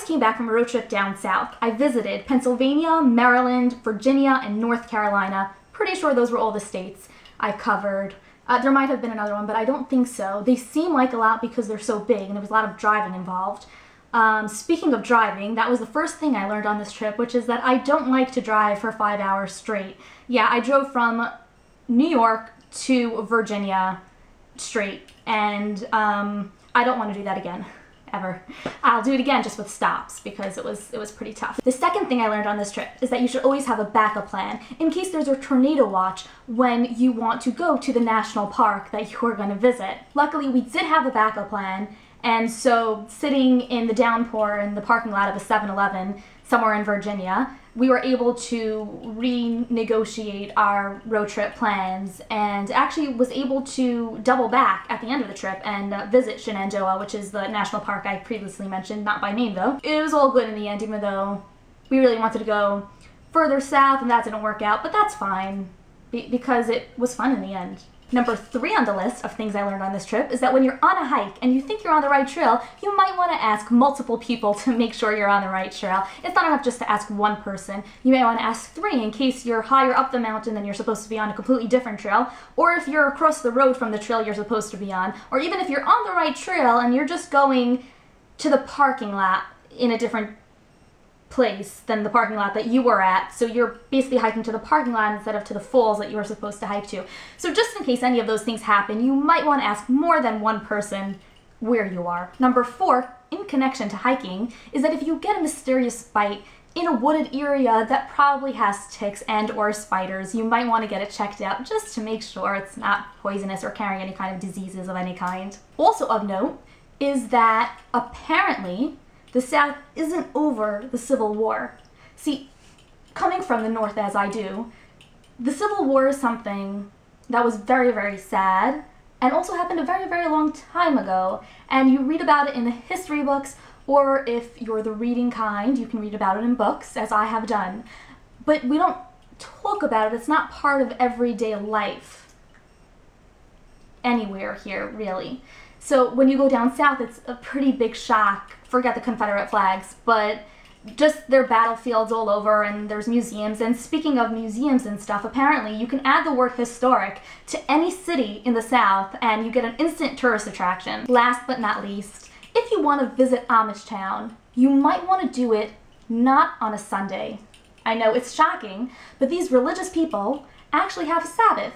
just came back from a road trip down south. I visited Pennsylvania, Maryland, Virginia, and North Carolina. Pretty sure those were all the states I covered. There might have been another one, but I don't think so. They seem like a lot because they're so big and there was a lot of driving involved. Speaking of driving, that was the first thing I learned on this trip, which is that I don't like to drive for 5 hours straight. Yeah, I drove from New York to Virginia straight, and I don't want to do that again, ever. I'll do it again just with stops because it was pretty tough. The second thing I learned on this trip is that you should always have a backup plan in case there's a tornado watch when you want to go to the national park that you're going to visit. Luckily, we did have a backup plan, and so sitting in the downpour in the parking lot of a 7-Eleven somewhere in Virginia, we were able to renegotiate our road trip plans and actually was able to double back at the end of the trip and visit Shenandoah, which is the national park I previously mentioned, not by name though. It was all good in the end, even though we really wanted to go further south and that didn't work out, but that's fine because it was fun in the end. Number 3 on the list of things I learned on this trip is that when you're on a hike and you think you're on the right trail, you might want to ask multiple people to make sure you're on the right trail. It's not enough just to ask one person. You may want to ask 3 in case you're higher up the mountain than you're supposed to be on a completely different trail, or if you're across the road from the trail you're supposed to be on, or even if you're on the right trail and you're just going to the parking lot in a different place than the parking lot that you were at, so you're basically hiking to the parking lot instead of to the falls that you were supposed to hike to. So just in case any of those things happen, you might want to ask more than one person where you are. Number 4, in connection to hiking, is that if you get a mysterious bite in a wooded area that probably has ticks and or spiders, you might want to get it checked out just to make sure it's not poisonous or carrying any kind of diseases of any kind. Also of note is that apparently the South isn't over the Civil War. See, coming from the North as I do, the Civil War is something that was very, very sad and also happened a very, very long time ago. And you read about it in the history books, or if you're the reading kind, you can read about it in books, as I have done. But we don't talk about it. It's not part of everyday life anywhere here, really. So when you go down south, it's a pretty big shock. Forget the Confederate flags, but just their battlefields all over, and there's museums. And speaking of museums and stuff, apparently you can add the word historic to any city in the South and you get an instant tourist attraction. Last but not least, if you want to visit Amish Town, you might want to do it not on a Sunday. I know it's shocking, but these religious people actually have a Sabbath,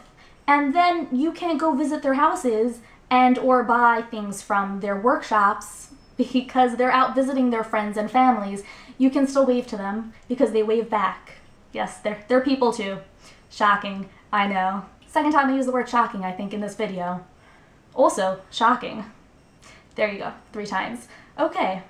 and then you can go visit their houses and or buy things from their workshops because they're out visiting their friends and families. You can still wave to them because they wave back. Yes, they're people too. Shocking, I know. Second time I use the word shocking, I think, in this video. Also, shocking. There you go, 3 times. Okay.